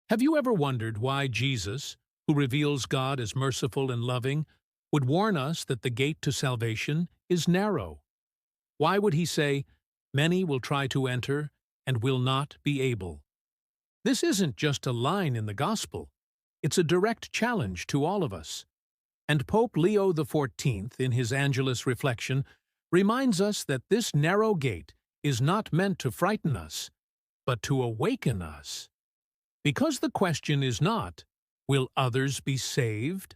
Have you ever wondered why Jesus, who reveals God as merciful and loving, would warn us that the gate to salvation is narrow? Why would he say, "Many will try to enter and will not be able"? This isn't just a line in the Gospel. It's a direct challenge to all of us. And Pope Leo XIV, in his Angelus reflection, reminds us that this narrow gate is not meant to frighten us, but to awaken us. Because the question is not, will others be saved?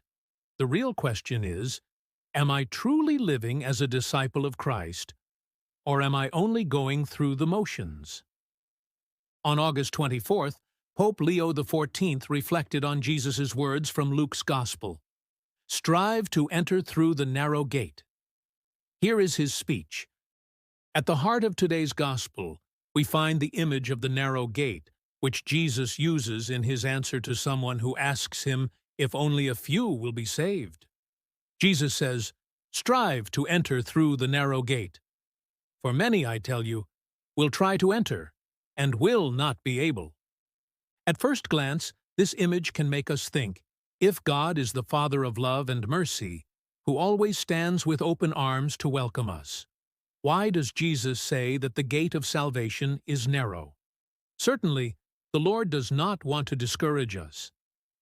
The real question is, am I truly living as a disciple of Christ, or am I only going through the motions? On August 24th, Pope Leo XIV reflected on Jesus' words from Luke's Gospel. Strive to enter through the narrow gate. Here is his speech. At the heart of today's Gospel, we find the image of the narrow gate, which Jesus uses in his answer to someone who asks him if only a few will be saved. Jesus says, "Strive to enter through the narrow gate. For many, I tell you, will try to enter, and will not be able." At first glance, this image can make us think, if God is the Father of love and mercy, who always stands with open arms to welcome us, why does Jesus say that the gate of salvation is narrow? Certainly, the Lord does not want to discourage us.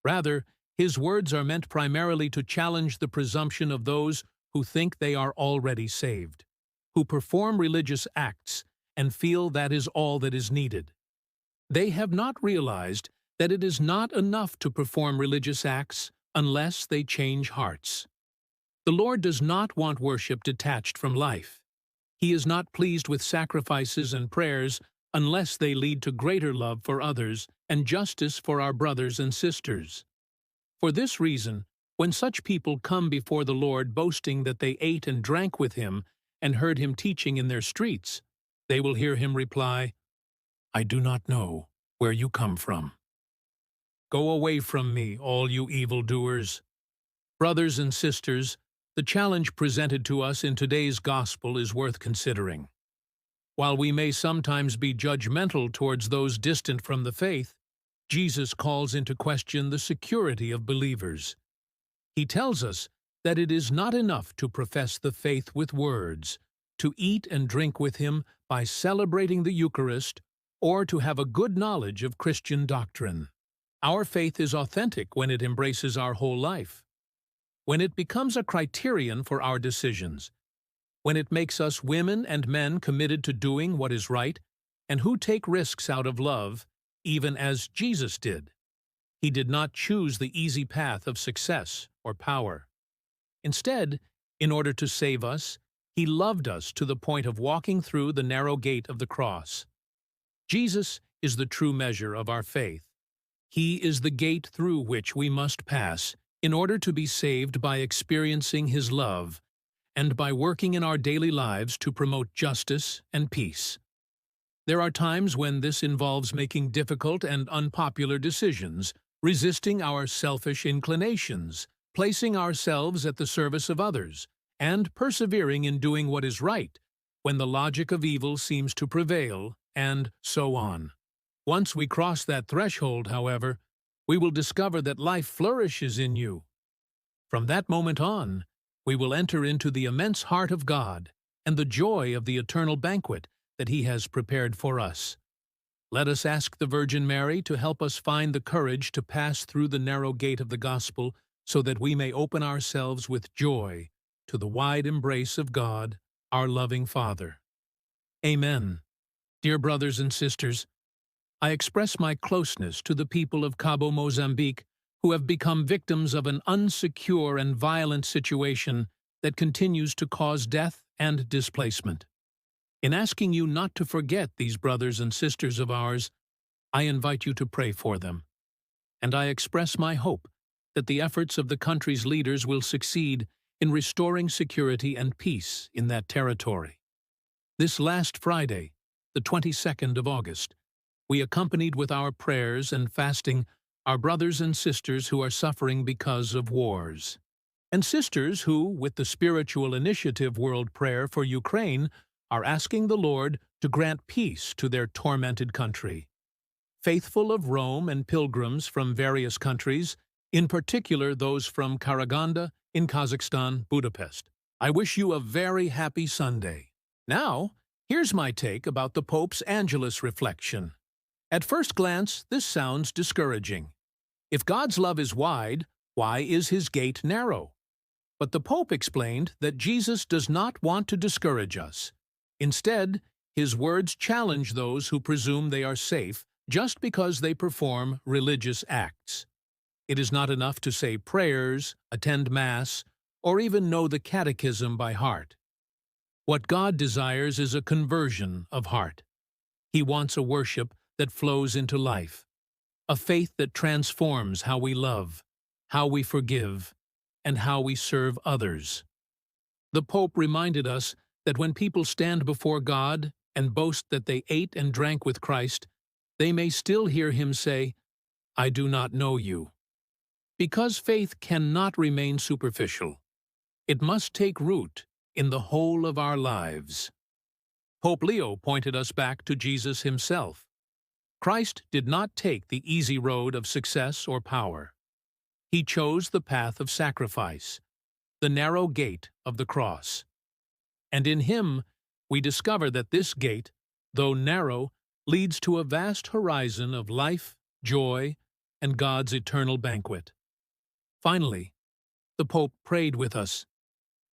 Rather, his words are meant primarily to challenge the presumption of those who think they are already saved, who perform religious acts and feel that is all that is needed. They have not realized that it is not enough to perform religious acts unless they change hearts. The Lord does not want worship detached from life. He is not pleased with sacrifices and prayers unless they lead to greater love for others and justice for our brothers and sisters. For this reason, when such people come before the Lord boasting that they ate and drank with him and heard him teaching in their streets, they will hear him reply, "I do not know where you come from. Go away from me, all you evildoers." Brothers and sisters, the challenge presented to us in today's Gospel is worth considering. While we may sometimes be judgmental towards those distant from the faith, Jesus calls into question the security of believers. He tells us that it is not enough to profess the faith with words, to eat and drink with him by celebrating the Eucharist, or to have a good knowledge of Christian doctrine. Our faith is authentic when it embraces our whole life, when it becomes a criterion for our decisions, when it makes us women and men committed to doing what is right and who take risks out of love, even as Jesus did. He did not choose the easy path of success or power. Instead, in order to save us, he loved us to the point of walking through the narrow gate of the cross. Jesus is the true measure of our faith. He is the gate through which we must pass in order to be saved by experiencing his love and by working in our daily lives to promote justice and peace. There are times when this involves making difficult and unpopular decisions, resisting our selfish inclinations, placing ourselves at the service of others, and persevering in doing what is right when the logic of evil seems to prevail, and so on. Once we cross that threshold, however, we will discover that life flourishes in you. From that moment on, we will enter into the immense heart of God and the joy of the eternal banquet that he has prepared for us. Let us ask the Virgin Mary to help us find the courage to pass through the narrow gate of the Gospel so that we may open ourselves with joy to the wide embrace of God, our loving Father. Amen. Dear brothers and sisters, I express my closeness to the people of Cabo Mozambique who have become victims of an unsecure and violent situation that continues to cause death and displacement. In asking you not to forget these brothers and sisters of ours, I invite you to pray for them. And I express my hope that the efforts of the country's leaders will succeed in restoring security and peace in that territory. This last Friday, the 22nd of August, we accompanied with our prayers and fasting our brothers and sisters who are suffering because of wars, and sisters who, with the spiritual initiative World Prayer for Ukraine, are asking the Lord to grant peace to their tormented country. faithful of Rome and pilgrims from various countries, in particular those from Karaganda in Kazakhstan, Budapest. I wish you a very happy Sunday. Now, here's my take about the Pope's Angelus reflection. At first glance, this sounds discouraging. If God's love is wide, why is his gate narrow? But the Pope explained that Jesus does not want to discourage us. Instead, his words challenge those who presume they are safe just because they perform religious acts. It is not enough to say prayers, attend Mass, or even know the Catechism by heart. What God desires is a conversion of heart. He wants a worship that flows into life, a faith that transforms how we love, how we forgive, and how we serve others. The Pope reminded us that when people stand before God and boast that they ate and drank with Christ, they may still hear him say, "I do not know you." Because faith cannot remain superficial. It must take root in the whole of our lives. Pope Leo pointed us back to Jesus himself. Christ did not take the easy road of success or power. He chose the path of sacrifice, the narrow gate of the cross. And in him, we discover that this gate, though narrow, leads to a vast horizon of life, joy, and God's eternal banquet. Finally, the Pope prayed with us,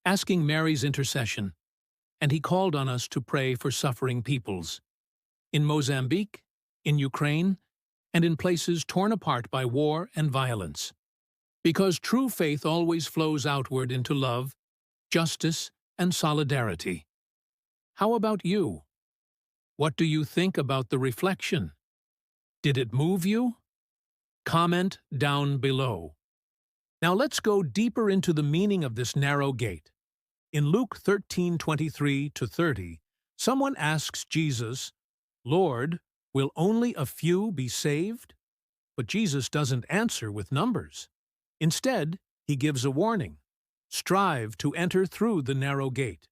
asking Mary's intercession, and he called on us to pray for suffering peoples. In Mozambique, in Ukraine, and in places torn apart by war and violence. Because true faith always flows outward into love, justice, and solidarity. How about you? What do you think about the reflection? Did it move you? Comment down below. Now let's go deeper into the meaning of this narrow gate. In Luke 13:23-30, someone asks Jesus, "Lord, will only a few be saved?" But Jesus doesn't answer with numbers. Instead, he gives a warning. Strive to enter through the narrow gate.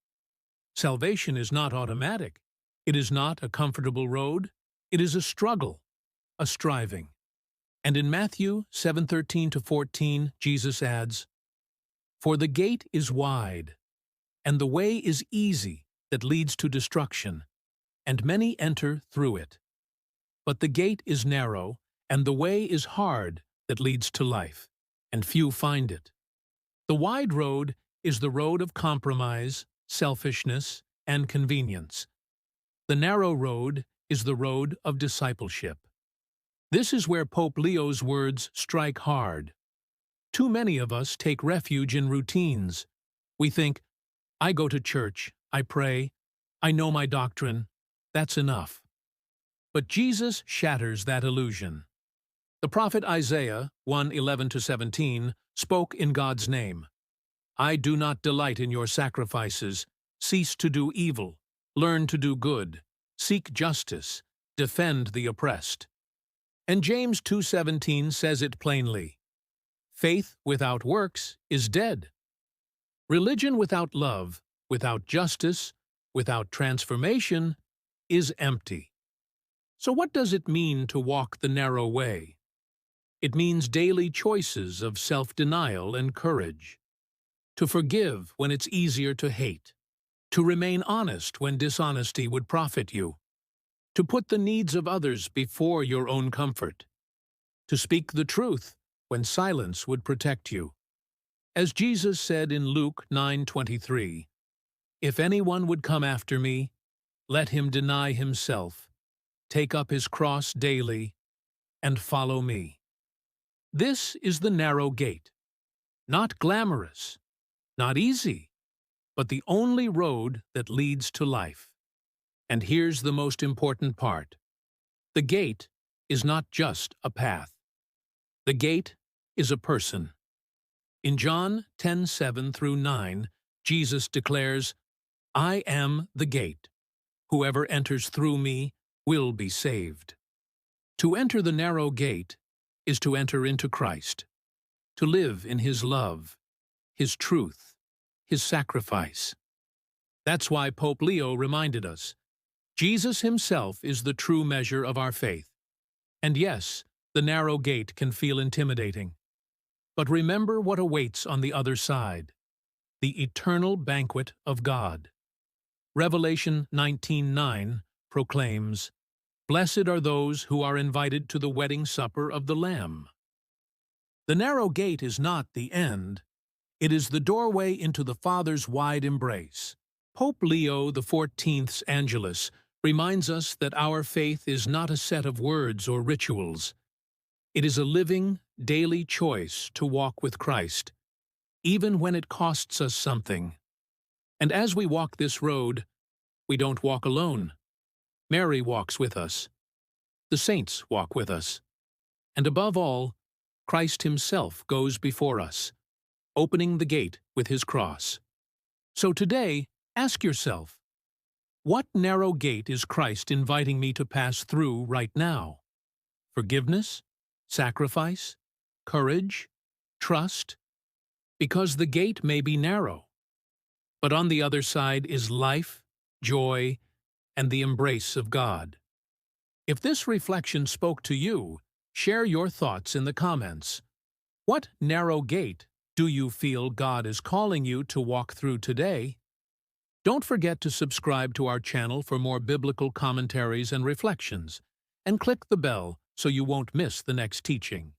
Salvation is not automatic. It is not a comfortable road. It is a struggle, a striving. And in Matthew 7:13-14, Jesus adds, "For the gate is wide, and the way is easy that leads to destruction, and many enter through it. But the gate is narrow, and the way is hard that leads to life, and few find it. The wide road is the road of compromise, selfishness, and convenience. The narrow road is the road of discipleship." This is where Pope Leo's words strike hard. Too many of us take refuge in routines. We think, "I go to church, I pray, I know my doctrine, that's enough." But Jesus shatters that illusion. The prophet Isaiah 1:11-17 spoke in God's name. "I do not delight in your sacrifices. Cease to do evil. Learn to do good. Seek justice. Defend the oppressed." And James 2:17 says it plainly. "Faith without works is dead." Religion without love, without justice, without transformation, is empty. So what does it mean to walk the narrow way? It means daily choices of self-denial and courage. To forgive when it's easier to hate. To remain honest when dishonesty would profit you. To put the needs of others before your own comfort. To speak the truth when silence would protect you. As Jesus said in Luke 9:23, "If anyone would come after me, let him deny himself, take up his cross daily, and follow me." This is the narrow gate. Not glamorous, not easy, but the only road that leads to life. And here's the most important part. The gate is not just a path. The gate is a person. In John 10:7-9, Jesus declares, "I am the gate. Whoever enters through me will be saved." To enter the narrow gate is to enter into Christ, to live in his love, his truth, his sacrifice. That's why Pope Leo reminded us, Jesus himself is the true measure of our faith. And yes, the narrow gate can feel intimidating. But remember what awaits on the other side, the eternal banquet of God. Revelation 19:9 proclaims, "Blessed are those who are invited to the wedding supper of the Lamb." The narrow gate is not the end. It is the doorway into the Father's wide embrace. Pope Leo XIV's Angelus reminds us that our faith is not a set of words or rituals. It is a living, daily choice to walk with Christ, even when it costs us something. And as we walk this road, we don't walk alone. Mary walks with us. The saints walk with us. And above all, Christ himself goes before us, opening the gate with his cross. So today, ask yourself, what narrow gate is Christ inviting me to pass through right now? Forgiveness? Sacrifice? Courage? Trust? Because the gate may be narrow, but on the other side is life, joy, and the embrace of God. If this reflection spoke to you, share your thoughts in the comments. What narrow gate do you feel God is calling you to walk through today? Don't forget to subscribe to our channel for more biblical commentaries and reflections, and click the bell so you won't miss the next teaching.